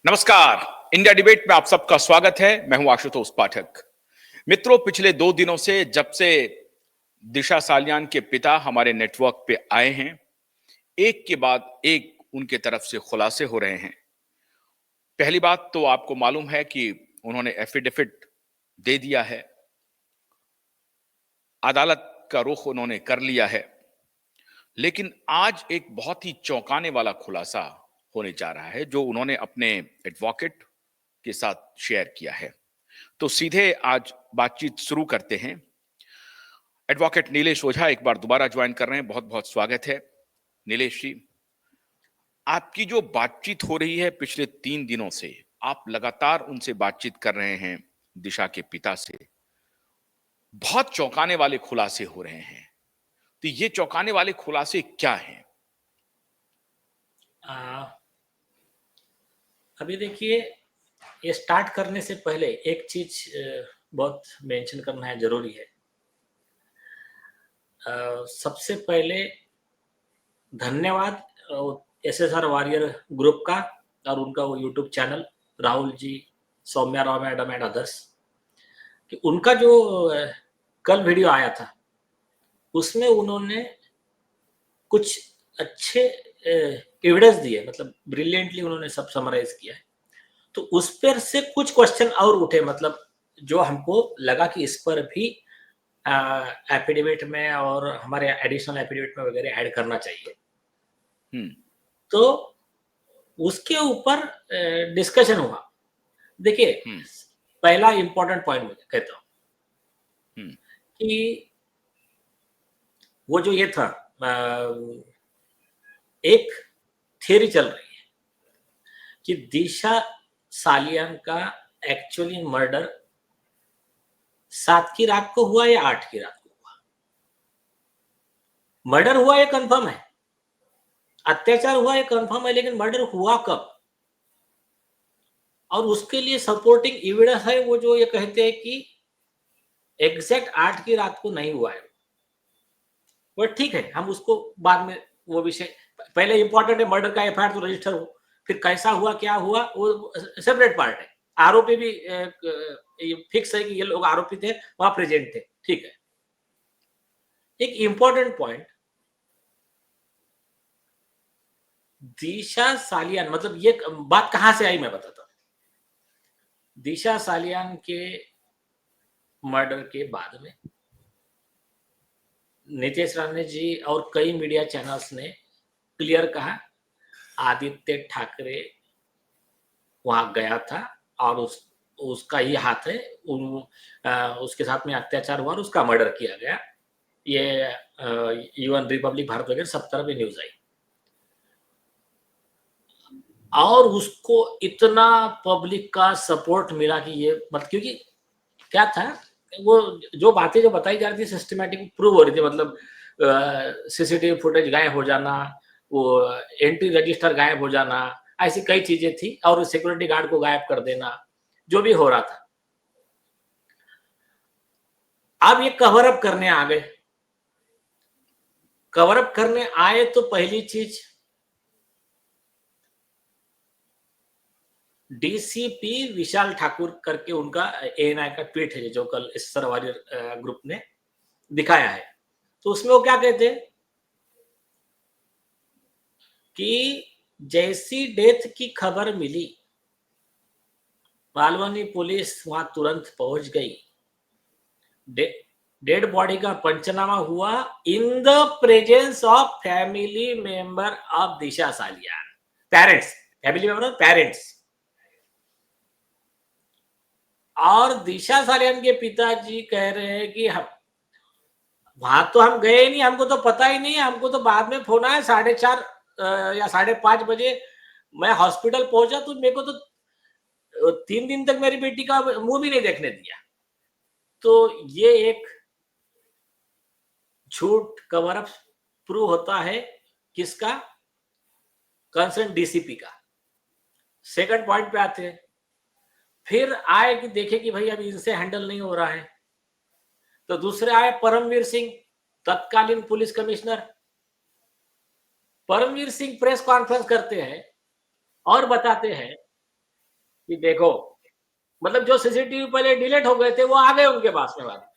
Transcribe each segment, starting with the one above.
नमस्कार। India debate में आप सबका स्वागत है। मैं हूं आशुतोष पाठक। मित्रों, पिछले 2 दिनों से जब से दिशा सालियान के पिता हमारे नेटवर्क पे आए हैं, एक के बाद एक उनके तरफ से खुलासे हो रहे हैं। पहली बात तो आपको मालूम है कि उन्होंने एफिडेविट दे दिया है, अदालत का रुख उन्होंने कर लिया है। लेकिन आज एक बहुत ही चौंकाने वाला खुलासा होने जा रहा है, जो उन्होंने अपने एडवोकेट के साथ शेयर किया है। तो सीधे आज बातचीत शुरू करते हैं। एडवोकेट नीलेश ओझा एक बार दोबारा ज्वाइन कर रहे हैं। बहुत बहुत स्वागत है नीलेश जी। आपकी जो बातचीत हो रही है पिछले 3 दिनों से, आप लगातार उनसे बातचीत कर रहे हैं, दिशा के पिता से। बहुत चौंकाने वाले खुलासे हो रहे हैं। तो ये चौंकाने वाले खुलासे क्या हैं? आ, अभी देखिए, ये स्टार्ट करने से पहले एक चीज बहुत मेंशन करना है, जरूरी है। सबसे पहले धन्यवाद एसएसआर वॉरियर ग्रुप का और उनका वो YouTube channel, Rahul ji, Saumya Rao madam and others, कि उनका जो कल वीडियो आया था उसमें उन्होंने कुछ अच्छे एविडेंस दिए, मतलब ब्रिलियंटली उन्होंने सब समराइज किया है। तो उस पर से कुछ क्वेश्चन और उठे, मतलब जो हमको लगा कि इस पर भी एफिडेविट में और हमारे एडिशनल एफिडेविट में वगैरह ऐड करना चाहिए। तो उसके ऊपर डिस्कशन हुआ। देखिए, पहला इंपॉर्टेंट पॉइंट मैं कहता हूं कि वो जो ये था, एक थियरी चल रही है कि दिशा सालियान का एक्चुअली मर्डर 7 की रात को हुआ या 8 की रात को हुआ। मर्डर हुआ ये कंफर्म है, अत्याचार हुआ ये कंफर्म है, लेकिन मर्डर हुआ कब और उसके लिए सपोर्टिंग एविडेंस है वो जो ये कहते हैं कि एग्जैक्ट 8 की रात को नहीं हुआ है। बट ठीक है, हम उसको बाद में वो विषय, पहले इंपॉर्टेंट है मर्डर का एफआईआर तो रजिस्टर हो, फिर कैसा हुआ क्या हुआ वो सेपरेट पार्ट है। आरोपी भी फिक्स है कि ये लोग आरोपी थे, वहां प्रेजेंट थे, ठीक है। एक इंपॉर्टेंट पॉइंट, दिशा सालियान, मतलब ये बात कहां से आई मैं बताता हूं। दिशा सालियान के मर्डर के बाद में नीतीश राणे जी और कई मीडिया चैनल्स ने क्लियर कहा आदित्य ठाकरे वहां गया था और उसका ही हाथ है, उसके साथ में अत्याचार हुआ और उसका मर्डर किया गया। ये इवन रिपब्लिक भारत वगैरह सब तरफ भी न्यूज आई और उसको इतना पब्लिक का सपोर्ट मिला कि ये मत, क्योंकि क्या था, वो जो बातें जो बताई जा रही थी सिस्टमैटिक प्रूव हो रही थी, मतलब सीसीटीवी फुटेज गायब हो जाना, वो एंट्री रजिस्टर गायब हो जाना, ऐसी कई चीजें थी, और सिक्योरिटी गार्ड को गायब कर देना, जो भी हो रहा था। अब ये कवर अप करने आ गए। कवर अप करने आए तो पहली चीज, डीसीपी विशाल ठाकुर करके उनका एएनआई का ट्वीट है जो कल एसएसआर वॉरियर ग्रुप ने दिखाया है। तो उसमें वो क्या कहते हैं कि जैसी डेथ की खबर मिली, बालवानी पुलिस वहां तुरंत पहुंच गई। डेड बॉडी का पंचनामा हुआ in the presence of family member of Disha Salian, parents, family member of parents. और दिशा सालियान के पिताजी कह रहे हैं कि हम वहां तो हम गए नहीं, हमको तो पता ही नहीं, हमको तो बाद में फोन आया 4:30 या 5:30 बजे मैं हॉस्पिटल पहुंचा, तो मेरे को तो 3 दिन तक मेरी बेटी का मुंह भी नहीं देखने दिया। तो ये एक झूठ कवर अप प्रूव होता है, किसका? कंसर्न डीसीपी का। सेकंड पॉइंट पे आते हैं, फिर आए कि देखे कि भाई अभी इनसे हैंडल नहीं हो रहा है, तो दूसरे आए परमवीर सिंह, तत्कालीन police commissioner. Paramvir Singh press conference करते हैं और बताते हैं कि देखो, मतलब जो सीसीटीवी पहले डिलीट हो गए थे वो आ गए उनके पास में बाद में।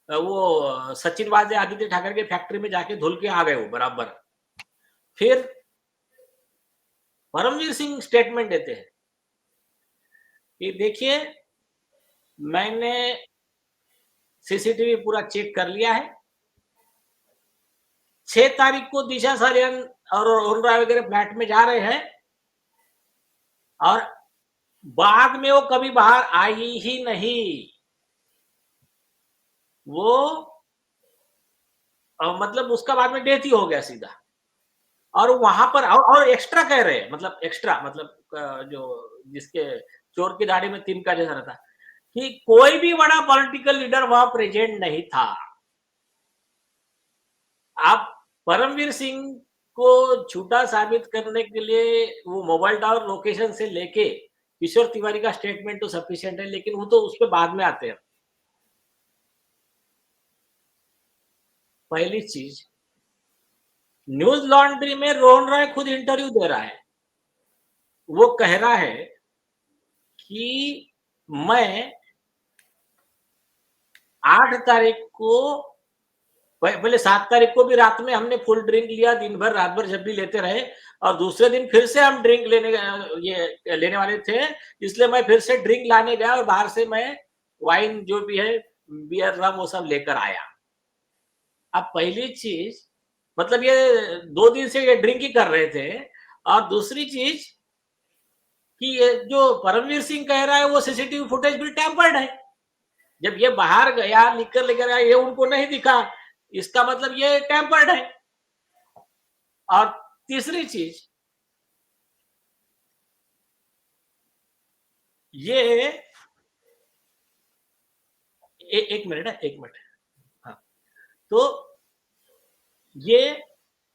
वो सचिन वाजे आदित्य ठाकरे की फैक्ट्री में जाके धुल के आ गए वो बराबर। फिर परमवीर सिंह स्टेटमेंट देते हैं कि देखिए, मैंने सीसीटीवी पूरा चेक कर लिया है। 6 तारीख को दिशा सरियन और अरुण राय वगैरह फ्लैट में जा रहे हैं और बाद में वो कभी बाहर आई ही नहीं। वो मतलब उसका बाद में डेथ ही हो गया सीधा। और वहां पर और एक्स्ट्रा कह रहे हैं, मतलब एक्स्ट्रा मतलब जो जिसके चोर की दाढ़ी में तिनका जैसा रहता, कि कोई भी बड़ा पॉलिटिकल लीडर वहां प्रेजेंट नहीं था। आप परमवीर सिंह को झूठा साबित करने के लिए वो मोबाइल टावर लोकेशन से लेके किशोर तिवारी का स्टेटमेंट तो सफिशिएंट है, लेकिन वो तो उस पर बाद में आते हैं। पहली चीज, न्यूज लॉन्ड्री में रोहन रॉय खुद इंटरव्यू दे रहा है। वो कह रहा है कि मैं 8 तारीख को, पहले 7 तारीख को भी रात में हमने फुल ड्रिंक लिया, दिन भर रात भर जब भी लेते रहे, और दूसरे दिन फिर से हम ड्रिंक ये लेने वाले थे, इसलिए मैं फिर से ड्रिंक लाने गया और बाहर से मैं वाइन जो भी है, बियर रम वो सब लेकर आया। अब पहली चीज, मतलब ये 2 दिन से ये ड्रिंक ही कर रहे थे। और दूसरी चीज कि ये जो परमवीर सिंह कह रहा है वो सीसीटीवी फुटेज भी टैम्पर्ड है। जब ये बाहर गया, निकल लेकर आया, ये उनको नहीं दिखा, इसका मतलब ये टैम्पर्ड है। और तीसरी चीज, ये एक मिनट है, एक मिनट। हाँ, तो ये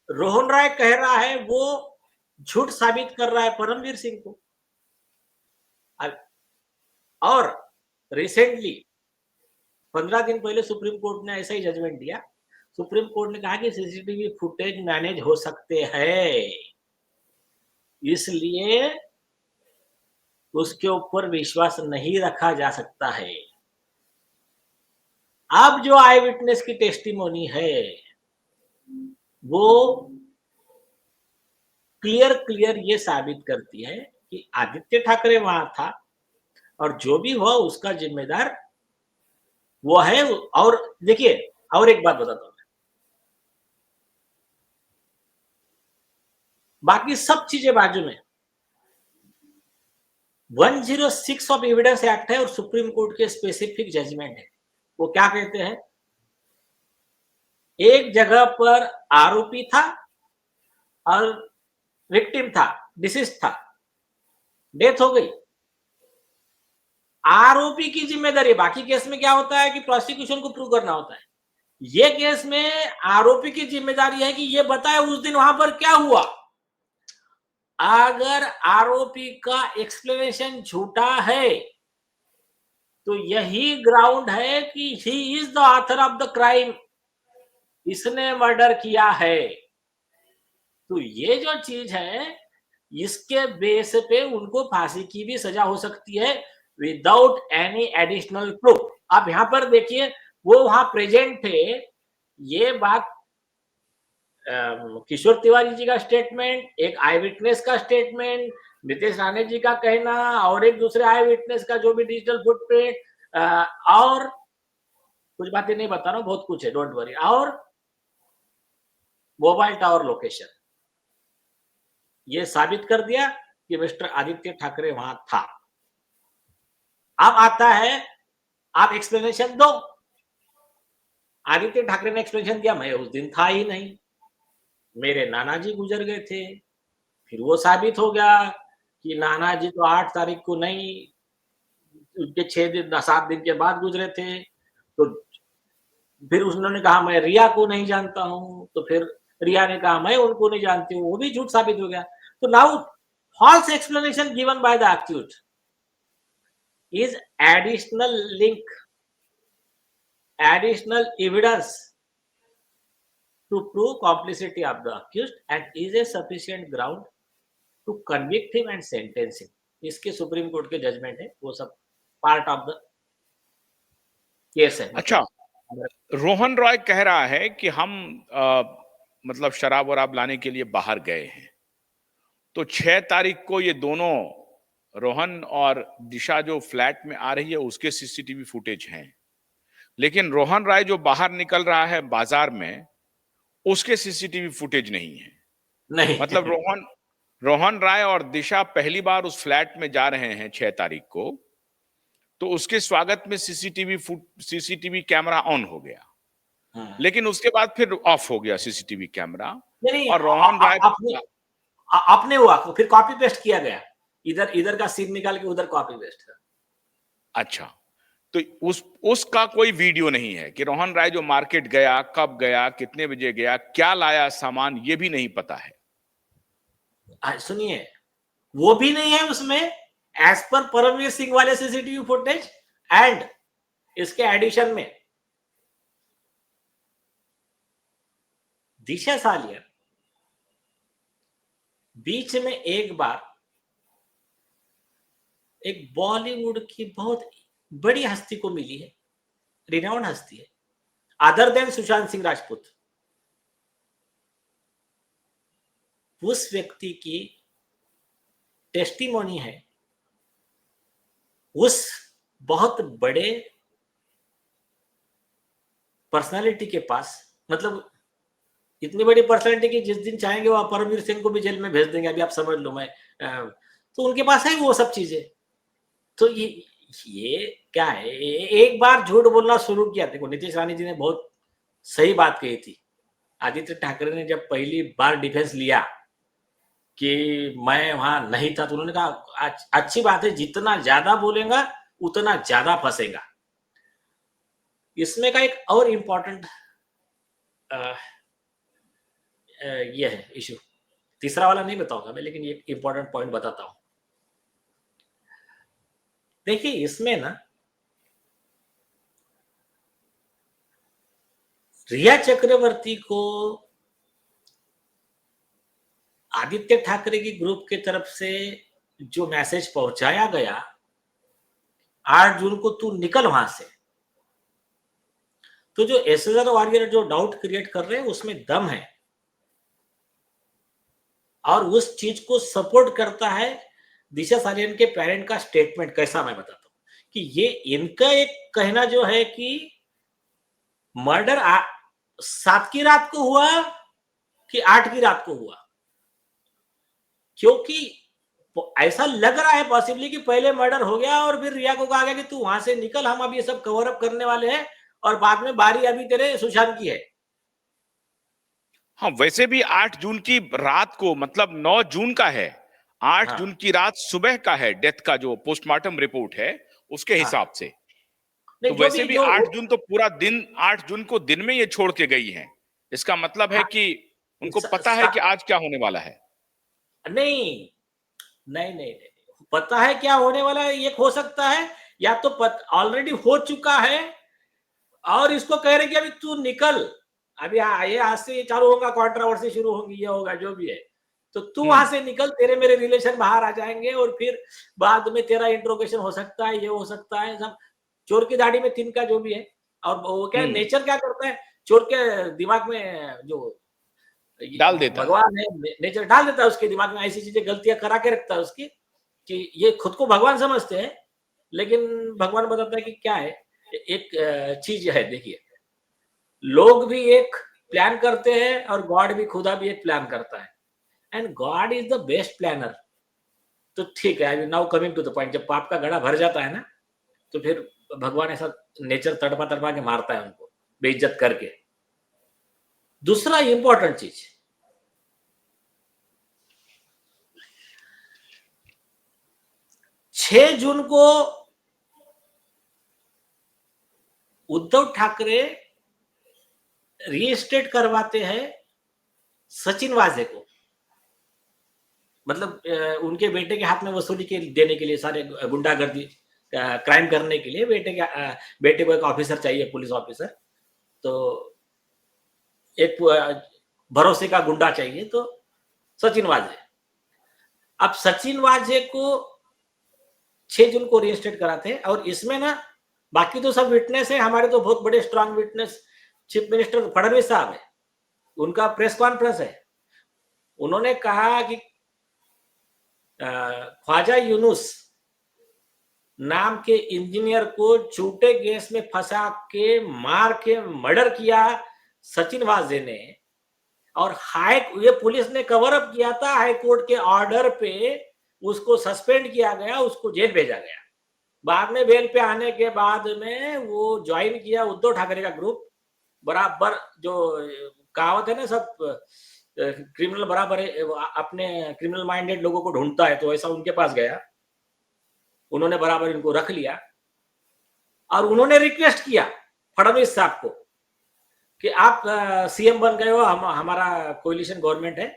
रोहन राय कह रहा है वो झूठ साबित कर रहा है परमवीर सिंह को। और रिसेंटली 15 दिन पहले सुप्रीम कोर्ट ने ऐसा ही जजमेंट दिया। सुप्रीम कोर्ट ने कहा कि सीसीटीवी फुटेज मैनेज हो सकते हैं, इसलिए उसके ऊपर विश्वास नहीं रखा जा सकता है। अब जो आई विटनेस की टेस्टिमोनी है वो क्लियर ये साबित करती है कि आदित्य ठाकरे वहां था और जो भी हुआ उसका जिम्मेदार वो है। और देखिए, और एक बात बताता हूं, बाकी सब चीजें बाजू में, 106 ऑफ एविडेंस एक्ट है और सुप्रीम कोर्ट के स्पेसिफिक जजमेंट है। वो क्या कहते हैं, एक जगह पर आरोपी था और विक्टिम था, डिसीज था, डेथ हो गई, आरोपी की जिम्मेदारी। बाकी केस में क्या होता है कि प्रोसिक्यूशन को प्रूव करना होता है। ये केस में आरोपी की जिम्मेदारी है कि ये बताए उस दिन वहां पर क्या हुआ। अगर आरोपी का एक्सप्लेनेशन झूठा है तो यही ग्राउंड है कि he is the author of the crime, इसने मर्डर किया है। तो ये जो चीज है, इसके बेस पे उनको फांसी की भी सजा हो सकती है विदाउट एनी एडिशनल प्रूफ। आप यहां पर देखिए, वो वहां प्रेजेंट थे। ये बात किशोर तिवारी जी का स्टेटमेंट, एक आई विटनेस का स्टेटमेंट, नितेश राणे जी का कहना, और एक दूसरे आई विटनेस का जो भी डिजिटल फुटप्रिंट, और कुछ बातें नहीं बता रहा हूं, बहुत कुछ है, डोंट वरी। और मोबाइल टावर लोकेशन, ये साबित कर दिया कि मिस्टर आदित्य ठाकरे वहां था। अब आता है, आप एक्सप्लेनेशन दो। आदित्य ठाकरे ने एक्सप्लेनेशन दिया, मैं उस दिन था ही नहीं, मेरे नाना जी गुजर गए थे। फिर वो साबित हो गया कि नाना जी तो 8 तारीख को नहीं, उनके 6 दिन 7 दिन के बाद गुजरे थे। तो फिर उन्होंने कहा मैं रिया को नहीं जानता हूं, तो फिर रिया ने कहा मैं उनको नहीं जानती हूँ, वो भी झूठ साबित हो गया। तो now false explanation given by the accused is additional link, additional evidence to prove complicity of the accused and is a sufficient ground to convict him and sentence him. इसके सुप्रीम कोर्ट के judgement है, वो सब part of the case है। अच्छा, मतलब रोहन रॉय कह रहा है कि हम मतलब शराब वराब लाने के लिए बाहर गए हैं, तो 6 तारीख को ये दोनों, रोहन और दिशा जो फ्लैट में आ रही है उसके सीसीटीवी फुटेज हैं, लेकिन रोहन राय जो बाहर निकल रहा है बाजार में उसके सीसीटीवी फुटेज नहीं है। नहीं मतलब रोहन रोहन राय और दिशा पहली बार उस फ्लैट में जा रहे हैं 6 तारीख को, तो उसके स्वागत में सीसीटीवी कैमरा ऑन हो गया, हाँ। लेकिन उसके बाद फिर ऑफ हो गया सीसीटीवी कैमरा। नहीं, और रोहन राय आपने हुआ फिर कॉपी पेस्ट किया गया, इधर इधर का सीन निकाल के उधर कॉपी पेस्ट। अच्छा, तो उसका कोई वीडियो नहीं है कि रोहन राय जो मार्केट गया, कब गया, कितने बजे गया, क्या लाया सामान, ये भी नहीं पता है। सुनिए, वो भी नहीं है उसमें एज पर परमवीर सिंह वाले सीसीटीवी फुटेज। एंड इसके एडिशन में दिशा सालियर बीच में एक बार एक बॉलीवुड की बहुत बड़ी हस्ती को मिली है, रिनाउंड हस्ती है, अदर देन सुशांत सिंह राजपूत। उस व्यक्ति की टेस्टिमोनी है उस बहुत बड़े पर्सनालिटी के पास। मतलब इतनी बड़ी पर्सनालिटी की जिस दिन चाहेंगे वो परमवीर सिंह को भी जेल में भेज देंगे, अभी आप समझ लो। मैं तो उनके पास है वो सब चीजें। तो ये क्या है, एक बार झूठ बोलना शुरू किया। देखो, नीतीश रानी जी ने बहुत सही बात कही थी। आदित्य ठाकरे ने जब पहली बार डिफेंस लिया कि मैं वहां नहीं था, तो उन्होंने कहा अच्छी बात है, जितना ज्यादा बोलेगा उतना ज्यादा फंसेगा। इसमें का एक और इम्पोर्टेंट ये है इशू, तीसरा वाला नहीं बताऊंगा मैं, लेकिन ये इंपॉर्टेंट पॉइंट बताता हूं। देखिए, इसमें ना रिया चक्रवर्ती को आदित्य ठाकरे की ग्रुप की तरफ से जो मैसेज पहुंचाया गया, 8 जून को तू निकल वहां से, तो जो एसएसआर वॉरियर जो डाउट क्रिएट कर रहे हैं उसमें दम है। और उस चीज को सपोर्ट करता है दिशा सालियन के पेरेंट का स्टेटमेंट। कैसा, मैं बताता हूं कि ये इनका एक कहना जो है कि मर्डर 7 की रात को हुआ कि 8 की रात को हुआ, क्योंकि ऐसा लग रहा है पॉसिबली कि पहले मर्डर हो गया और फिर रिया को कहा गया कि तू वहां से निकल, हम अब ये सब कवर अप करने वाले हैं, और बाद में बारी अभी तेरे सुशांत की है। हाँ, वैसे भी 8 जून की रात को, मतलब 9 जून का है, 8 हाँ, जून की रात सुबह का है डेथ का जो पोस्टमार्टम रिपोर्ट है उसके हाँ, हिसाब से। नहीं तो जो वैसे भी भी जो 8 जून तो पूरा दिन, 8 जून को दिन में ये छोड़ के गई हैं। इसका मतलब है हाँ, कि उनको पता है कि आज क्या होने वाला है। नहीं नहीं नहीं नहीं, पता है क्या होने वाला है, ये हो सकता है, या तो ऑलरेडी हो चुका है और इसको कह रहे कि अभी तू निकल, अभी ये आज से ये चालू होगा, कंट्रोवर्सी शुरू होगी, ये होगा जो भी है, तो तू वहां से निकल, तेरे मेरे रिलेशन बाहर आ जाएंगे और फिर बाद में तेरा इंट्रोगेशन हो सकता है, ये हो सकता है, सब चोर की दाढ़ी में तिनका जो भी है। और वो क्या नेचर क्या करता है, चोर के दिमाग में जो डाल देता है। भगवान है, नेचर डाल देता है उसके दिमाग में, ऐसी चीजें गलतियां करा के रखता है उसकी, कि ये खुद को भगवान समझते हैं, लेकिन भगवान बताता है कि क्या है, एक चीज है। देखिए, लोग भी एक प्लान करते हैं और गॉड भी, खुदा भी एक प्लान करता है, and God is the best planner. तो ठीक है, I now coming to the point, जब पाप का घड़ा भर जाता है ना, तो फिर भगवान ऐसा नेचर तड़पा तड़पा के मारता है उनको, बेइज्जत करके। दूसरा इंपॉर्टेंट चीज, 6 जून को उद्धव ठाकरे रीस्टेट करवाते हैं सचिन वाजे को, मतलब उनके बेटे के हाथ में वसूली के देने के लिए, सारे गुंडागर्दी क्राइम करने के लिए बेटे को एक ऑफिसर चाहिए, पुलिस ऑफिसर, तो एक भरोसे का गुंडा चाहिए, तो सचिन वाजे। अब सचिन वाजे को 6 जून को रीइंस्टेट कराते हैं, और इसमें ना बाकी तो सब विटनेस है, हमारे तो बहुत बड़े strong witness chief minister Fadnavis साहब है, उनका प्रेस कॉन्फ्रेंस है। उन्होंने कहा कि ख्वाजा यूनुस नाम के इंजीनियर को झूठे गैस में फंसा के मार के मर्डर किया सचिन वाजे ने, और ये पुलिस ने कवर अप किया था, हाई कोर्ट के ऑर्डर पे उसको सस्पेंड किया गया, उसको जेल भेजा गया। बाद में बेल पे आने के बाद में वो ज्वाइन किया उद्धव ठाकरे का ग्रुप। बराबर जो कहावत है ना, सब क्रिमिनल बराबर अपने क्रिमिनल माइंडेड लोगों को ढूंढता है, तो ऐसा उनके पास गया, उन्होंने बराबर इनको रख लिया, और उन्होंने रिक्वेस्ट किया फडणवीस साहब को कि आप सीएम बन गए हो, हमारा कोलिशन गवर्नमेंट है,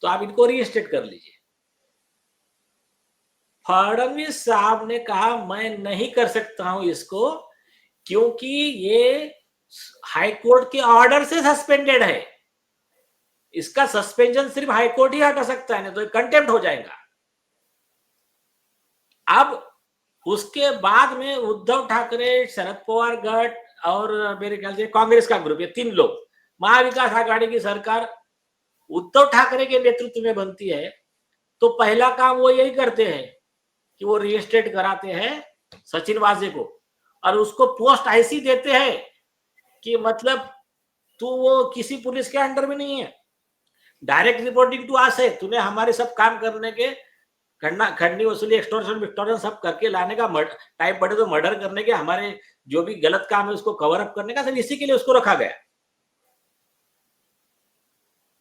तो आप इनको रीइंस्टेट कर लीजिए। फडणवीस साहब ने कहा मैं नहीं कर सकता हूं इसको, क्योंकि ये हाई कोर्ट के ऑर्डर से सस्पेंडेड है, इसका सस्पेंशन सिर्फ हाई कोर्ट ही हटा सकता है, नहीं तो कंटेम्प्ट हो जाएगा। अब उसके बाद में उद्धव ठाकरे, शरद पवार गट और मेरे ख्याल से कांग्रेस का ग्रुप, ये 3 लोग, महाविकास आघाड़ी की सरकार उद्धव ठाकरे के नेतृत्व में बनती है, तो पहला काम वो यही करते हैं कि वो रीइंस्टेट कराते हैं सचिन वाजे को, और उसको पोस्ट ऐसी देते हैं कि मतलब तू वो किसी पुलिस के अंडर में नहीं है, डायरेक्ट रिपोर्टिंग टू अस है, तूने हमारे सब काम करने के खंडनी वसूली, एक्सटॉर्शन विक्टोरियन सब करके लाने का, टाइम पड़े तो मर्डर करने के, हमारे जो भी गलत काम है उसको कवर अप करने का, सिर्फ इसी के लिए उसको रखा गया।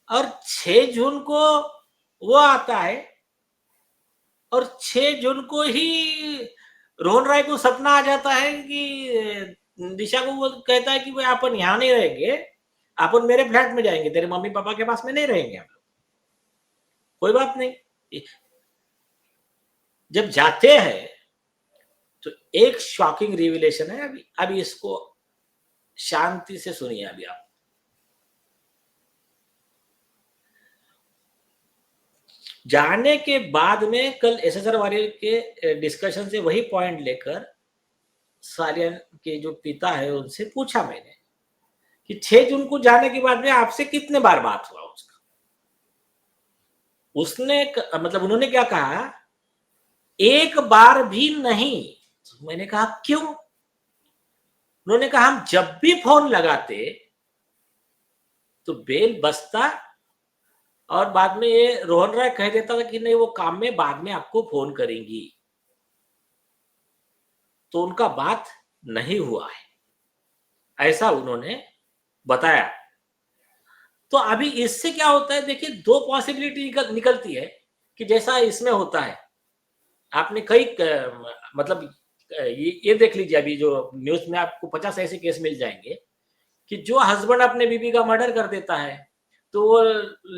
और 6 जून को वो आता है, और 6 जून को ही रोहन राय को सपना आ जाता है कि दिशा को वो कहता है कि भाई अपन यहां नहीं रहेंगे, अपन मेरे फ्लैट में जाएंगे, तेरे मम्मी पापा के पास में नहीं रहेंगे हम लोग, कोई बात नहीं। जब जाते हैं तो एक शॉकिंग रिविलेशन है, अभी इसको शांति से सुनिए। अभी आप जाने के बाद में कल एसएसआर वारियर के डिस्कशन से वही पॉइंट लेकर सालियन के जो पिता है उनसे पूछा मैंने कि 6 जून को जाने के बाद में आपसे कितने बार बात हुआ उसका। उसने मतलब उन्होंने क्या कहा, एक बार भी नहीं। तो मैंने कहा क्यों? उन्होंने कहा हम जब भी फोन लगाते तो बेल बजता, और बाद में ये रोहन राय कह देता था कि नहीं वो काम में बाद में आपको फोन करेंगी, तो उनका बात नहीं हुआ है, ऐसा उन्होंने बताया। तो अभी इससे क्या होता है, देखिए 2 पॉसिबिलिटी निकलती है कि जैसा इसमें होता है, आपने कई मतलब ये देख लीजिए, अभी जो न्यूज में आपको 50 ऐसे केस मिल जाएंगे कि जो हस्बैंड अपने बीवी का मर्डर कर देता है, तो वो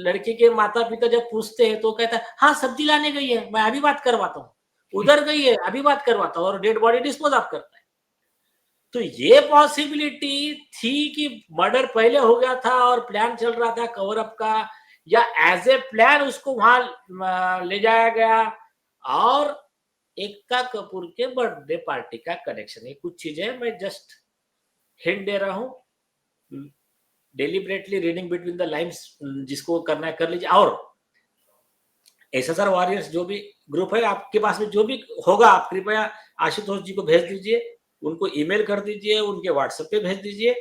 लड़की के माता पिता जब पूछते हैं तो कहता है हाँ सब्जी लाने गई है, मैं अभी बात करवाता हूँ, उधर गई है अभी बात करवाता हूँ, और डेड बॉडी डिस्पोज ऑफ करता है। तो ये पॉसिबिलिटी थी कि मर्डर पहले हो गया था और प्लान चल रहा था कवर अप का, या एज ए प्लान उसको वहां ले जाया गया, और एकता कपूर के बर्थडे पार्टी का कनेक्शन। ये कुछ चीजें मैं जस्ट हिंट दे रहा हूं, deliberately reading between the lines, जिसको करना है कर लीजिए। और एसएसआर वॉरियर्स जो भी ग्रुप है आपके पास में जो भी होगा, आप कृपया आशुतोष जी को भेज दीजिए, उनको ईमेल कर दीजिए, उनके व्हाट्सएप पे भेज दीजिए,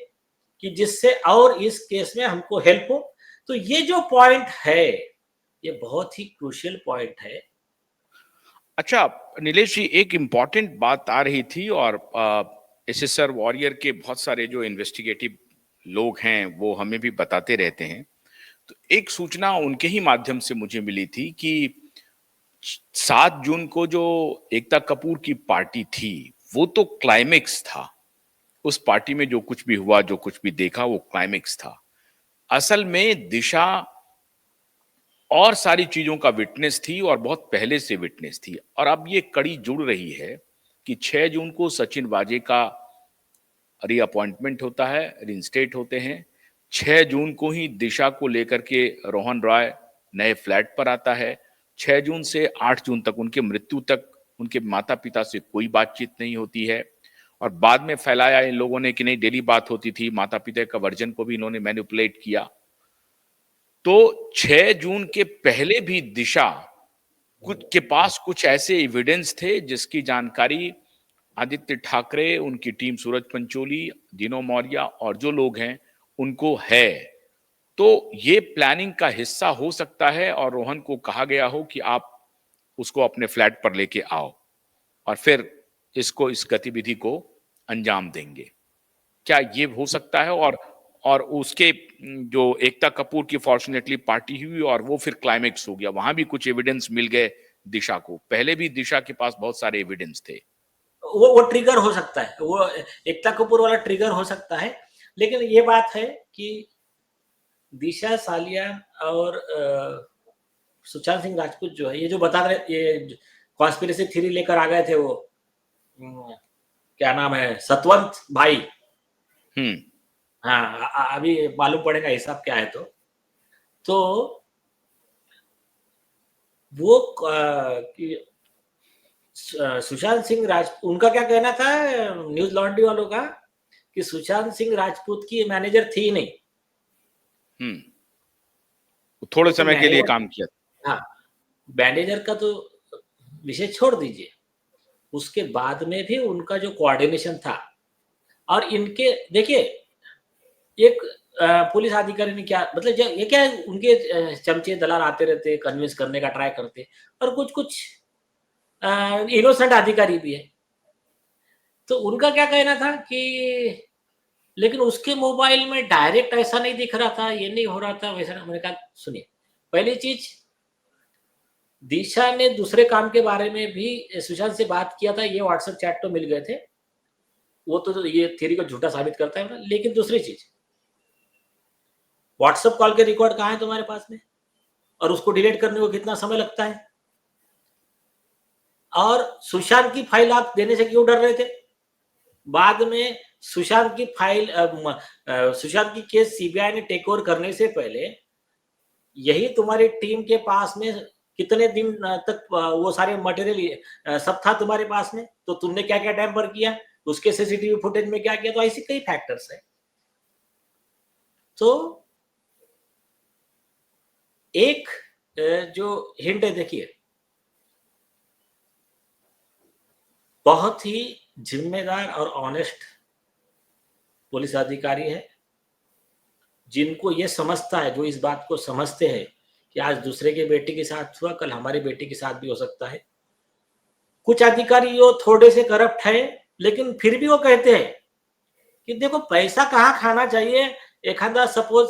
कि जिससे और इस केस में हमको हेल्प हो। तो ये जो पॉइंट है ये बहुत ही क्रूशियल पॉइंट है। अच्छा नीलेश जी, एक इम्पॉर्टेंट बात आ रही थी, और एसएसआर वॉरियर के बहुत सारे जो इन्वेस्टिगेटिव लोग हैं वो हमें भी बताते रहते हैं। तो एक सूचना उनके ही माध्यम से मुझे मिली थी कि 7 जून को जो एकता कपूर की पार्टी थी वो तो क्लाइमेक्स था। उस पार्टी में जो कुछ भी हुआ, जो कुछ भी देखा, वो क्लाइमेक्स था। असल में दिशा और सारी चीजों का विटनेस थी, और बहुत पहले से विटनेस थी। और अब ये कड़ी जुड़ रही है कि 6 जून को सचिन वाजे का रीअपॉइंटमेंट होता है, रिइंस्टेट होते हैं। 6 जून को ही दिशा को लेकर के रोहन रॉय नए फ्लैट पर आता है। 6 जून से 8 जून तक, उनकी मृत्यु तक उनके माता-पिता से कोई बातचीत नहीं होती है और बाद में फैलाया इन लोगों ने कि नहीं डेली बात होती थी, माता-पिता का वर्जन को भी इन्होंने मैनिपुलेट किया। तो 6 जून के पहले भी दिशा कुछ के पास कुछ ऐसे एविडेंस थे जिसकी जानकारी आदित्य ठाकरे, उनकी टीम सूरज पंचोली, दिनो मौर्य और जो लोग हैं, उनको है। तो ये प्लानिंग का हिस्सा हो सकता है और रोहन को कहा गया हो कि आप उसको अपने फ्लैट पर लेके आओ और फिर इस गतिविधि को अंजाम देंगे। क्या ये हो सकता है? और उसके जो एकता कपूर की फॉर्चुनेटली पार्टी हुई और वो फिर क्लाइमेक्स हो गया, वहां भी कुछ एविडेंस मिल गए दिशा को। पहले भी दिशा के पास बहुत सारे एविडेंस थे। वो ट्रिगर हो सकता है, वो एकता कपूर वाला ट्रिगर हो सकता है, लेकिन ये बात है कि दिशा सालियान और सुशांत सिंह राजपूत जो है, ये जो बता रहे, ये कॉन्स्पिरेसी थ्योरी लेकर आ गए थे वो, क्या नाम है, सतवंत भाई। हाँ, अभी मालूम पड़ेगा हिसाब क्या है। तो वो सुशांत सिंह राजपूत, उनका क्या कहना था न्यूज लॉन्ड्री वालों का कि सुशांत सिंह राजपूत की मैनेजर थी नहीं। थोड़े तो समय के लिए काम किया। हाँ, मैनेजर का तो विषय छोड़ दीजिए, उसके बाद में भी उनका जो कोऑर्डिनेशन था, और इनके देखिए, एक पुलिस अधिकारी ने क्या मतलब, ये क्या है, उनके चमचे दलाल आते रहते, कन्विंस करने का ट्राई करते, और कुछ कुछ इनोसेंट अधिकारी भी है। तो उनका क्या कहना था कि लेकिन उसके मोबाइल में डायरेक्ट ऐसा नहीं दिख रहा था, ये नहीं हो रहा था, वैसा। मैंने कहा सुनिए, पहली चीज, दिशा ने दूसरे काम के बारे में भी सुशांत से बात किया था, ये व्हाट्सएप चैट तो मिल गए थे, वो तो ये थ्योरी को झूठा साबित करता है। लेकिन दूसरी चीज, व्हाट्सएप कॉल के रिकॉर्ड कहाँ है तुम्हारे पास में, और उसको डिलीट करने को कितना समय लगता है, और सुशांत की फाइल आप देने से क्यों डर रहे थे? बाद में सुशांत की फाइल, सुशांत की केस सीबीआई ने टेक ओवर करने से पहले यही तुम्हारी टीम के पास में कितने दिन तक वो सारे मटेरियल सब था तुम्हारे पास में, तो तुमने क्या क्या टैम्पर किया, उसके सीसीटीवी फुटेज में क्या किया, तो ऐसे कई फैक्टर्स है। तो एक जो हिंट है, देखिए, बहुत ही जिम्मेदार और ऑनेस्ट पुलिस अधिकारी है, जिनको ये समझता है, जो इस बात को समझते हैं कि आज दूसरे के बेटे के साथ हुआ, कल हमारी बेटी के साथ भी हो सकता है। कुछ अधिकारी वो थोड़े से करप्ट है, लेकिन फिर भी वो कहते हैं कि देखो पैसा कहाँ खाना चाहिए, एखादा सपोज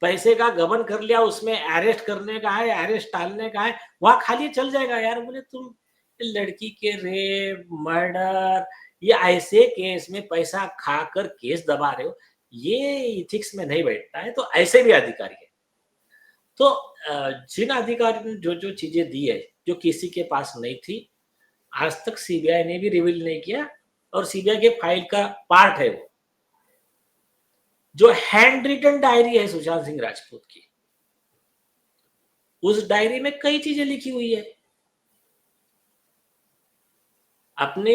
पैसे का गबन कर लिया, उसमें अरेस्ट करने का है, अरेस्ट टालने का है, वहां खाली चल जाएगा यार। बोले तुम लड़की के रेप, मर्डर, ये ऐसे केस में पैसा खाकर केस दबा रहे हो, ये इथिक्स में नहीं बैठता है। तो ऐसे भी अधिकारी है। तो जिन अधिकारी ने जो जो चीजें दी है, जो किसी के पास नहीं थी, आज तक सीबीआई ने भी रिवील नहीं किया, और सीबीआई के फाइल का पार्ट है वो, जो हैंड रिटन डायरी है सुशांत सिंह राजपूत की। उस डायरी में कई चीजें लिखी हुई है। अपने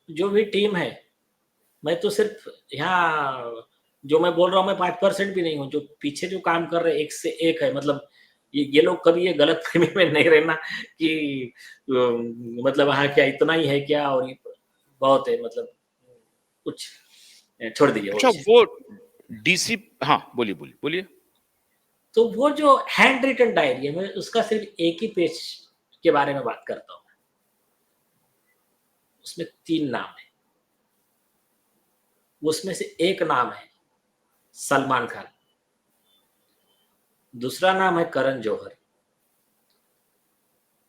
जो भी टीम है, मैं तो सिर्फ यहाँ जो मैं बोल रहा हूँ, मैं 5% भी नहीं हूँ, जो पीछे जो काम कर रहे एक से एक है। मतलब ये लोग कभी ये गलत फहमी में नहीं रहना कि मतलब हाँ क्या इतना ही है क्या, और ये बहुत है, मतलब कुछ छोड़ दीजिए वो अच्छा, विषय। वो डीसी, हाँ बोलिए बोलिए बोलिए। तो वो जो हैंड रिटन डायरी है, मैं उसका सिर्फ एक ही पेज के बारे में बात करता हूँ। उसमें 3 नाम है, उसमें से एक नाम है सलमान खान, दूसरा नाम है करण जौहर,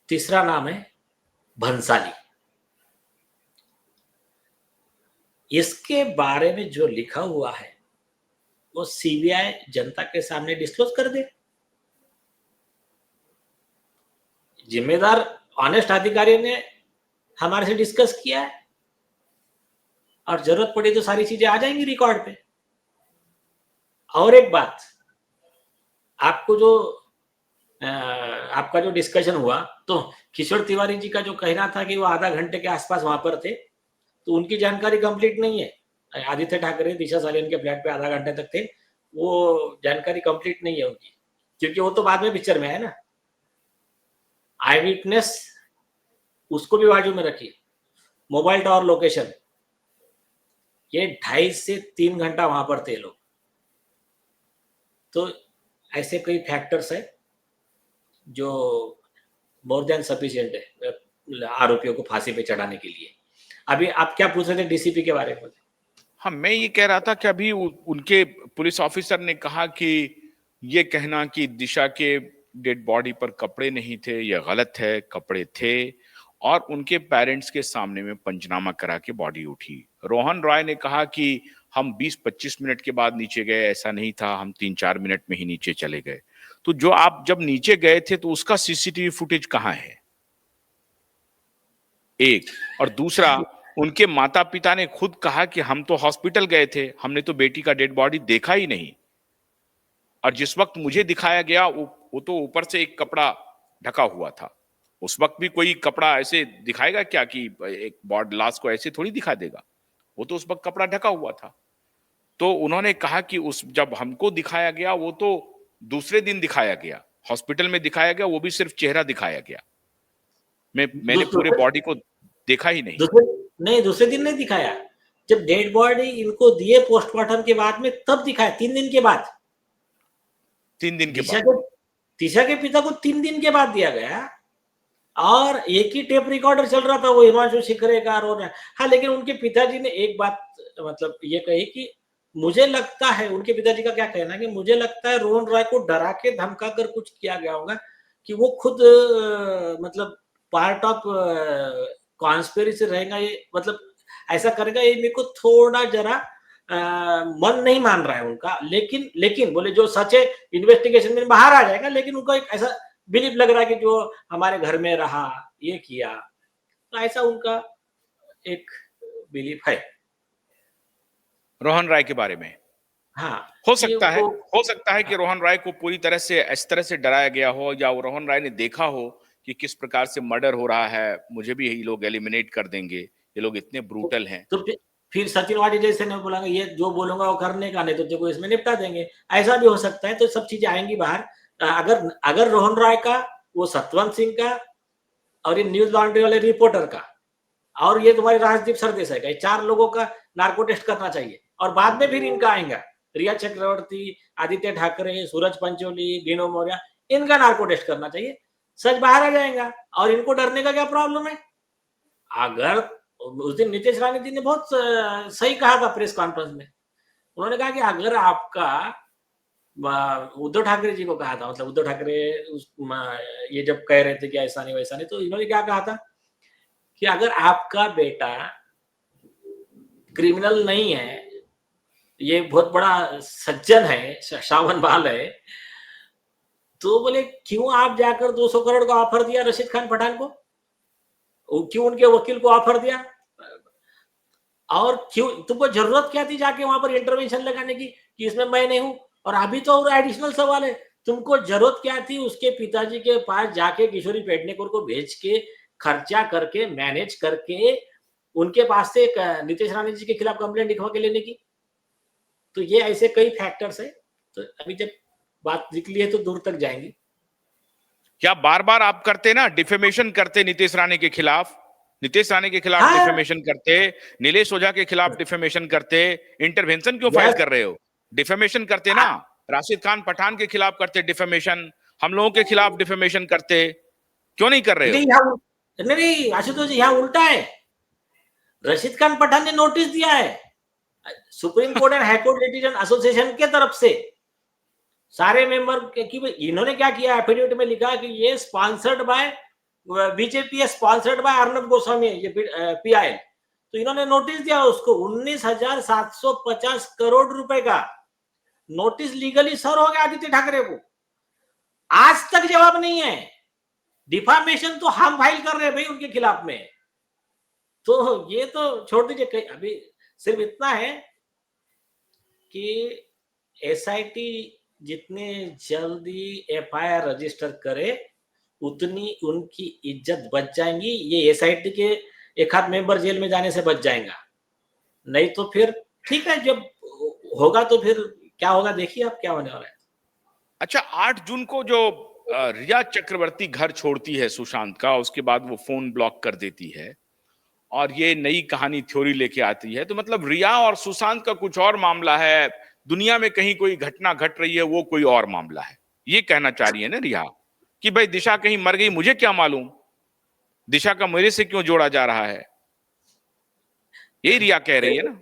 तीसरा नाम है भंसाली। इसके बारे में जो लिखा हुआ है वो सीबीआई जनता के सामने डिस्क्लोज कर दे। जिम्मेदार ऑनेस्ट अधिकारी ने हमारे से डिस्कस किया है, और जरूरत पड़ी तो सारी चीजें आ जाएंगी रिकॉर्ड पे। और एक बात, आपको जो आपका जो डिस्कशन हुआ, तो किशोर तिवारी जी का जो कहना था कि वो आधा घंटे के आसपास वहां पर थे, तो उनकी जानकारी कंप्लीट नहीं है। आदित्य ठाकरे दिशा सालियन के फ्लैट पे आधा घंटे तक थे, वो जानकारी कंप्लीट नहीं है उनकी, क्योंकि वो तो बाद में पिक्चर में है ना। आई विटनेस उसको भी बाजू में रखिए, मोबाइल टावर लोकेशन, ये 2.5 से 3 घंटा वहां पर थे लोग। तो ऐसे कई फैक्टर्स है जो मोर देन सफिशियंट है आरोपियों को फांसी पे चढ़ाने के लिए। अभी आप क्या पूछ रहे थे डीसीपी के बारे में? हाँ, मैं ये कह रहा था कि अभी उनके पुलिस ऑफिसर ने कहा कि ये कहना कि दिशा के डेड बॉडी पर कपड़े नहीं थे, यह गलत है, कपड़े थे और उनके पेरेंट्स के सामने में पंचनामा करा के बॉडी उठी। रोहन रॉय ने कहा कि हम 20-25 मिनट के बाद नीचे गए, ऐसा नहीं था, हम 3-4 मिनट में ही नीचे चले गए। तो जो आप जब नीचे गए थे तो उसका सीसीटीवी फुटेज कहाँ है? एक। और दूसरा, उनके माता पिता ने खुद कहा कि हम तो हॉस्पिटल गए थे, हमने तो बेटी का डेड बॉडी देखा ही नहीं। और जिस वक्त मुझे दिखाया गया वो तो ऊपर से एक कपड़ा ढका हुआ था। उस वक्त भी कोई कपड़ा ऐसे दिखाएगा क्या कि एक बॉडी लाश को ऐसे थोड़ी दिखा देगा? वो तो उस वक्त कपड़ा ढका हुआ था। तो उन्होंने कहा कि उस जब हमको दिखाया गया वो तो दूसरे दिन दिखाया गया, हॉस्पिटल में दिखाया गया, वो भी सिर्फ चेहरा दिखाया गया। मैंने पूरे दूसरे बॉडी को देखा ही नहीं। दूसरे नहीं, दूसरे दिन नहीं दिखाया, जब डेड बॉडी इनको दिए पोस्टमार्टम के बाद में तब दिखाया, 3 दिन के बाद। 3 दिन के दिशा बाद। के दिशा के पिता को 3 दिन के बाद दिया गया, और एक ही टेप रिकॉर्डर चल रहा था, वो हिमांशु शिखरे का रो रहा है। हाँ, लेकिन उनके पिताजी ने एक बात मतलब ये कही कि मुझे लगता है, उनके पिताजी का क्या कहना है कि मुझे लगता है रोहन रॉय को डरा के धमका कर कुछ किया गया होगा, कि वो खुद मतलब पार्ट ऑफ कॉन्स्पिरेसी रहेगा, ये मतलब ऐसा करेगा, ये मेरे को थोड़ा जरा मन नहीं मान रहा है उनका। लेकिन लेकिन बोले जो सच है इन्वेस्टिगेशन में बाहर आ जाएगा, लेकिन उनका एक ऐसा बिलीव लग रहा है कि जो हमारे घर में रहा, ये किया, तो ऐसा उनका एक बिलीफ है। रोहन राय के बारे में हाँ, हो कि सकता है, वो हो सकता है कि हाँ, रोहन राय को पूरी तरह से इस तरह से डराया गया हो, या वो रोहन राय ने देखा हो कि किस प्रकार से मर्डर हो रहा है, मुझे भी यही लोग एलिमिनेट कर देंगे, ये लोग इतने तो, ब्रूटल हैं। तो फिर सचिन वाडी जैसे ने बोला ये जो बोलूंगा वो करने का, नहीं तो देखो इसमें निपटा देंगे, ऐसा भी हो सकता है। तो सब चीजें आएंगी बाहर। अगर अगर रोहन राय का, वो सतवंत सिंह का, और ये न्यूज लॉन्ड्री वाले रिपोर्टर का, और ये तुम्हारे राजदीप सरदेसाई का, ये 4 लोगों का नार्को टेस्ट करना चाहिए। और बाद में फिर इनका आएगा, रिया चक्रवर्ती, आदित्य ठाकरे, सूरज पंचोली, बीनो मौर्य, इनका नार्को टेस्ट करना चाहिए। सच बाहर आ जाएगा। और इनको डरने का क्या प्रॉब्लम है? अगर उस दिन नीतीश राणे जी ने बहुत सही कहा था प्रेस कॉन्फ्रेंस में, उन्होंने कहा कि अगर आपका उद्धव ठाकरे जी को कहा था, मतलब उद्धव ठाकरे ये जब कह रहे थे कि ऐसा नहीं वैसा नहीं, तो इन्होंने क्या कहा था कि अगर आपका बेटा क्रिमिनल नहीं है, ये बहुत बड़ा सज्जन है, श्रावण बाल है, तो बोले क्यों आप जाकर 200 करोड़ का ऑफर दिया रशीद खान पठान को, क्यों उनके वकील को ऑफर दिया, और क्यों तुमको जरूरत क्या थी जाके वहां पर इंटरवेंशन लगाने की कि इसमें मैं नहीं हूं? और अभी तो और एडिशनल सवाल है, तुमको जरूरत क्या थी उसके पिताजी के पास जाके किशोरी पेडनेकर को भेज के, खर्चा करके, मैनेज करके, उनके पास से नीतीश राणे जी के खिलाफ कंप्लेंट लिखवा के लेने की? तो ये ऐसे कई फैक्टर्स है। तो अभी जब बात निकली है तो दूर तक जाएंगी। क्या बार बार आप करते ना, डिफेमेशन करते नीतीश राणे के खिलाफ, नीतीश राणे के खिलाफ हाँ, डिफेमेशन करते, नीलेश ओझा के खिलाफ डिफेमेशन करते, इंटरवेंशन क्यों फाइल यस, कर रहे हो? डिफेमेशन करते ना, राशिद खान पठान के खिलाफ करते डिफेमेशन, हम लोगों के खिलाफ डिफेमेशन करते, क्यों नहीं कर रहे नहीं हो? यहाँ, नहीं आशुतोष जी, यहाँ उल्टा है। रशीद खान पठान ने नोटिस दिया है supreme court and high court litigation association के तरफ से, सारे मेंबर की इन्होंने क्या किया, एफिडेविट में लिखा कि ये स्पॉन्सर्ड बाय बीजेपी है, स्पॉन्सर्ड बाय अर्नब गोस्वामी, ये पीआईएल। तो इन्होंने नोटिस दिया उसको 19,750 करोड़ रुपए का नोटिस लीगली सर हो गया आदित्य ठाकरे को। आज तक जवाब नहीं है। डिफामेशन तो हम फाइल कर रहे हैं भाई उनके खिलाफ में। तो ये तो छोड़ दीजिए, अभी सिर्फ इतना है कि एसआईटी जितने जल्दी एफआईआर रजिस्टर करे उतनी उनकी इज्जत बच जाएंगी। ये एसआईटी के एक आध मेंबर जेल में जाने से बच जाएगा, नहीं तो फिर ठीक है, जब होगा तो फिर क्या होगा, देखिए आप क्या होने वाला है। अच्छा, 8 जून को जो रिया चक्रवर्ती घर छोड़ती है सुशांत का, उसके बाद वो फोन ब्लॉक कर देती है और ये नई कहानी थ्योरी लेके आती है, तो मतलब रिया और सुशांत का कुछ और मामला है, दुनिया में कहीं कोई घटना घट रही है, वो कोई और मामला है। ये कहना चाह रही है ना रिया कि भाई दिशा कहीं मर गई, मुझे क्या मालूम, दिशा का मेरे से क्यों जोड़ा जा रहा है, यही रिया कह रही है ना।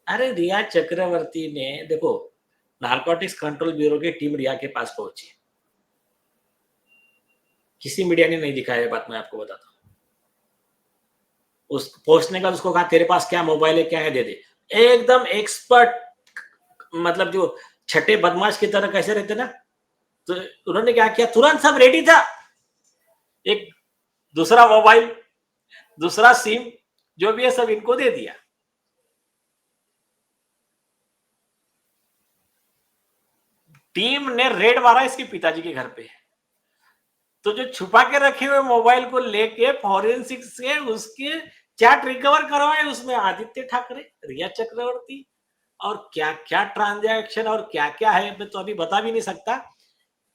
अरे रिया चक्रवर्ती ने देखो, नारकोटिक्स कंट्रोल ब्यूरो की टीम रिया के पास पहुंची, किसी मीडिया ने नहीं दिखाया ये बात, मैं आपको बताता हूँ। उस पहुंचने का उसको कहा तेरे पास क्या मोबाइल है, क्या है, दे दे। एकदम एक्सपर्ट, मतलब जो छठे बदमाश की तरह कैसे रहते ना, तो उन्होंने क्या किया, तुरंत सब रेडी था, एक दूसरा मोबाइल, दूसरा सिम, जो भी है सब इनको दे दिया। टीम ने रेड मारा इसके पिताजी के घर पे, तो जो छुपा के रखे हुए मोबाइल को लेके फॉरेंसिक से उसके चैट रिकवर करवाए, उसमें आदित्य ठाकरे, रिया चक्रवर्ती और क्या क्या ट्रांजैक्शन और क्या क्या है, मैं तो अभी बता भी नहीं सकता।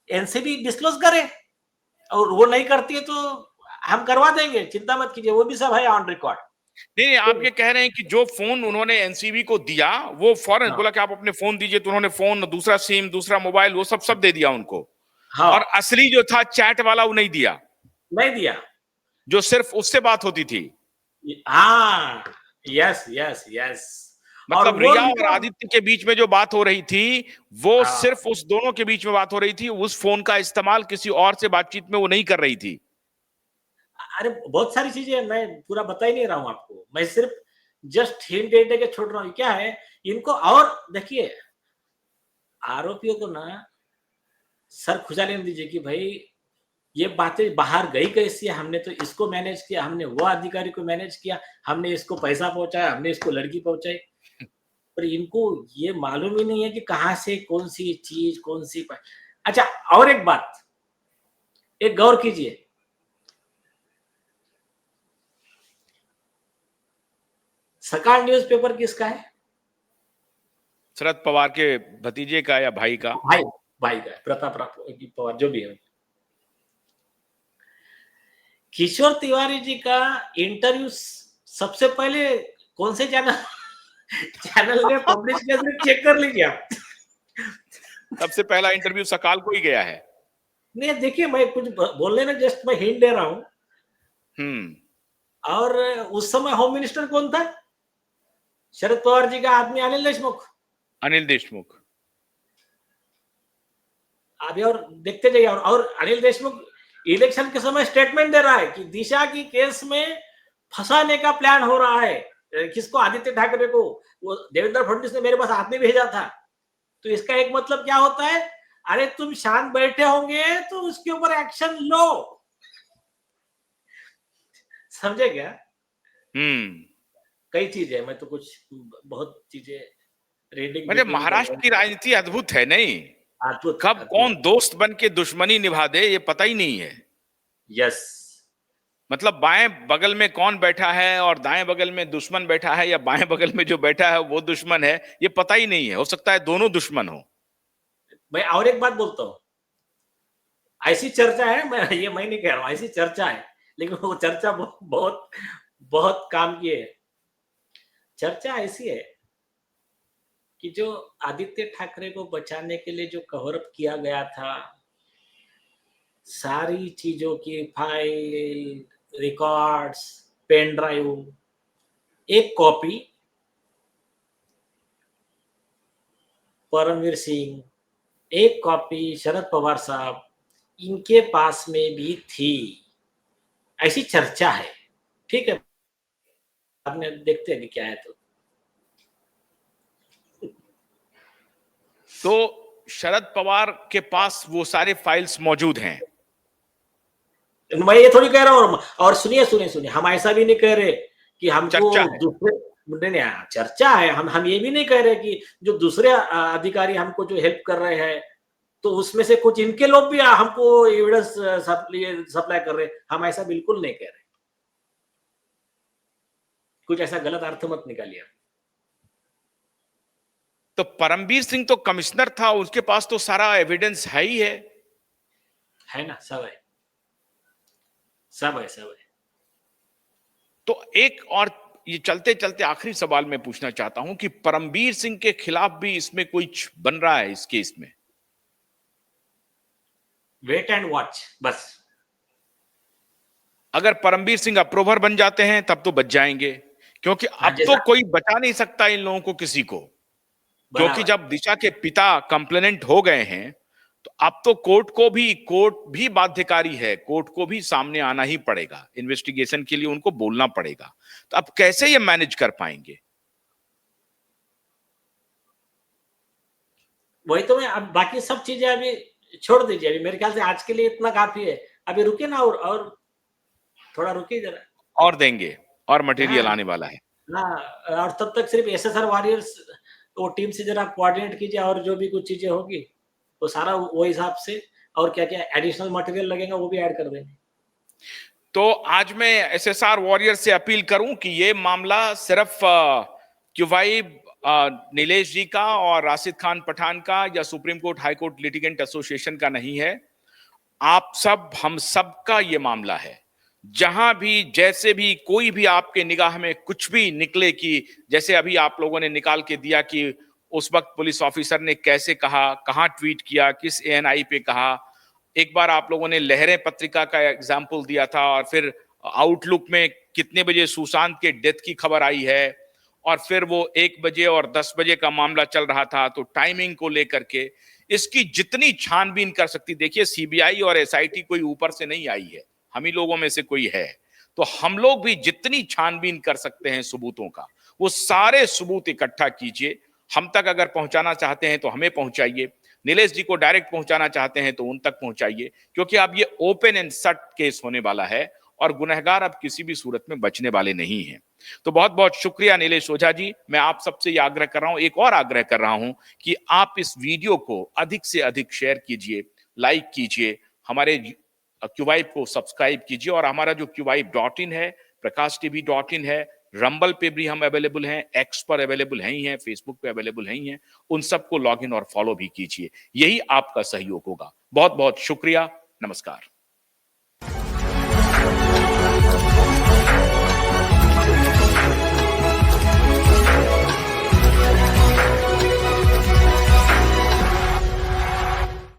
एनसीबी डिस्क्लोज करे, और वो नहीं करती है तो हम करवा देंगे, चिंता मत कीजिए, वो भी सब है ऑन रिकॉर्ड। नहीं, आप तो ये कह रहे हैं कि जो फोन उन्होंने एनसीबी को दिया, वो फौरन हाँ बोला कि आप अपने फोन दीजिए, तो उन्होंने फोन, दूसरा सिम, दूसरा मोबाइल, वो सब सब दे दिया उनको, हाँ, और असली जो था चैट वाला वो नहीं दिया, नहीं दिया। जो सिर्फ उससे बात होती थी। हाँ, यस यस यस। और मतलब वो रिया और रिकॉर्ड, आदित्य के बीच में जो बात हो रही थी, वो हाँ, सिर्फ उस दोनों के बीच में बात हो रही थी, उस फोन का इस्तेमाल किसी और से बातचीत में वो नहीं कर रही थी। अरे बहुत सारी चीजें मैं पूरा बता ही नहीं रहा हूं आपको, मैं सिर्फ जस्ट हिंट दे दे के छोड़ रहा हूँ। क्या है इनको, और देखिए आरोपियों को ना सर खुजा लेने दीजिए कि भाई ये बातें बाहर गई कैसी है, हमने तो इसको मैनेज किया, हमने वो अधिकारी को मैनेज किया, हमने इसको पैसा पहुंचाया, हमने इसको लड़की पहुंचाई, पर इनको ये मालूम ही नहीं है कि कहां से कौन सी चीज, कौन सी अच्छा, और एक बात, एक गौर कीजिए, सकाल न्यूज़पेपर किसका है? शरद पवार के भतीजे का या भाई का। भाई, भाई का है, प्रताप पवार जो भी है। किशोर तिवारी जी का इंटरव्यू सबसे पहले कौन से चैनल चैनल ने पब्लिश किया, चेक कर लीजिए आप। सबसे पहला इंटरव्यू सकाल को ही गया है। नहीं देखिए, मैं कुछ बोलने में जस्ट मैं हिंट दे रहा हूं। हम्म। और उस समय होम मिनिस्टर कौन था? शरद पवार जी का आदमी अनिल देशमुख। अनिल देशमुख। अभी और देखते जाइए, और अनिल देशमुख इलेक्शन के समय स्टेटमेंट दे रहा है कि दिशा की केस में फंसाने का प्लान हो रहा है, किसको, आदित्य ठाकरे को। वो देवेंद्र फडणवीस ने मेरे पास आदमी भेजा था। तो इसका एक मतलब क्या होता है, अरे तुम शांत बैठे होंगे तो उसके ऊपर एक्शन लो, समझे क्या? हम्म। कई चीजें, मैं तो कुछ बहुत चीजें रीडिंग मतलब बिटवीन द महाराष्ट्र की राजनीति अद्भुत है नहीं, अद्भुत कब अद्भुत। कौन दोस्त बन के दुश्मनी निभा दे ये पता ही नहीं है। यस, मतलब बाएं बगल में कौन बैठा है और दाएं बगल में दुश्मन बैठा है, या बाएं बगल में जो बैठा है वो दुश्मन है, ये पता ही नहीं है, हो सकता है दोनों दुश्मन हो। मैं और एक बात बोलता हूँ, ऐसी चर्चा है, मैं नहीं कह रहा हूँ, ऐसी चर्चा है, लेकिन वो चर्चा बहुत बहुत काम की है। चर्चा ऐसी है कि जो आदित्य ठाकरे को बचाने के लिए जो कवर अप किया गया था, सारी चीजों की फाइल, रिकॉर्ड्स, पेन ड्राइव, एक कॉपी परमवीर सिंह, एक कॉपी शरद पवार साहब, इनके पास में भी थी, ऐसी चर्चा है। ठीक है, आपने देखते हैं कि क्या है। तो शरद पवार के पास वो सारे फाइल्स मौजूद हैं। मैं ये थोड़ी कह रहा हूँ, और सुनिए सुनिए सुनिए, हम ऐसा भी नहीं कह रहे कि हमको चर्चा है। दूसरे, नहीं चर्चा है, हम ये भी नहीं कह रहे कि जो दूसरे अधिकारी हमको जो हेल्प कर रहे हैं तो उसमें से कुछ इनके लोग भी हमको एविडेंस सप्लाई कर रहे हैं। हम ऐसा बिल्कुल नहीं कह रहे। कुछ ऐसा गलत अर्थ मत निकालिए। तो परमबीर सिंह तो कमिश्नर था, उसके पास तो सारा एविडेंस है ही है ना, सब है, सब है, सब है। तो एक और ये चलते चलते आखिरी सवाल मैं पूछना चाहता हूं कि परमबीर सिंह के खिलाफ भी इसमें कुछ बन रहा है इस केस में? वेट एंड वॉच बस। अगर परमबीर सिंह अप्रूवर बन जाते हैं तब तो बच जाएंगे, क्योंकि हाँ, अब तो जैसा कोई बचा नहीं सकता इन लोगों को किसी को। क्योंकि बराबर। जब दिशा के पिता कंप्लेनेंट हो गए हैं तो अब तो कोर्ट भी बाध्यकारी है, कोर्ट को भी सामने आना ही पड़ेगा, इन्वेस्टिगेशन के लिए उनको बोलना पड़ेगा। तो अब कैसे ये मैनेज कर पाएंगे? वही तो मैं, अब बाकी सब चीजें अभी छोड़ दीजिए। अभी मेरे ख्याल से आज के लिए इतना काफी है। अभी रुकिए ना, और थोड़ा रुकिए जरा। और देंगे, और मटेरियल हाँ, आने वाला है। हाँ, और तब तक सिर्फ एसएसआर वॉरियर्स वो टीम से जरा कोऑर्डिनेट कीजिए, और जो भी कुछ चीजें होगी वो सारा वो हिसाब से, और क्या क्या एडिशनल मटेरियल लगेगा वो भी ऐड कर देंगे। तो आज मैं एसएसआर वॉरियर से अपील करूं कि ये मामला सिर्फ क्युवाइब नीलेश जी का और राशिद खान पठान का या supreme court high court litigant association का नहीं है, आप सब हम सब का ये मामला है। जहां भी जैसे भी कोई भी आपके निगाह में कुछ भी निकले, कि जैसे अभी आप लोगों ने निकाल के दिया कि उस वक्त पुलिस ऑफिसर ने कैसे कहा, कहां ट्वीट किया, किस एएनआई पे कहा, एक बार आप लोगों ने लहरें पत्रिका का एग्जाम्पल दिया था, और फिर आउटलुक में कितने बजे सुशांत के डेथ की खबर आई है, और फिर वो 1 बजे और 10 बजे का मामला चल रहा था, तो टाइमिंग को लेकर के इसकी जितनी छानबीन कर सकती, देखिए सीबीआई और एसआईटी कोई ऊपर से नहीं आई है, हम ही लोगों में से कोई है, तो हम लोग भी जितनी छानबीन कर सकते हैं सबूतों का, वो सारे सबूत इकट्ठा कीजिए। हम तक अगर पहुंचाना चाहते हैं तो हमें पहुंचाइए, नीलेश जी को डायरेक्ट पहुंचाना चाहते हैं तो उन तक पहुंचाइए, क्योंकि अब ये ओपन एंड शट केस होने वाला है और गुनहगार अब किसी भी सूरत में बचने वाले नहीं हैं। तो बहुत बहुत शुक्रिया नीलेश ओझा जी। मैं आप सबसे ये आग्रह कर रहा हूं, एक और आग्रह कर रहा हूं कि आप इस वीडियो को अधिक से अधिक शेयर कीजिए, लाइक कीजिए, हमारे क्यूवाइब को सब्सक्राइब कीजिए, और हमारा जो QVibe.in है, prakashtv.in है, रंबल पे भी हम अवेलेबल हैं, एक्स पर अवेलेबल हैं ही हैं, फेसबुक पे अवेलेबल हैं ही हैं, उन सबको लॉग इन और फॉलो भी कीजिए। यही आपका सहयोग होगा। बहुत बहुत शुक्रिया। नमस्कार।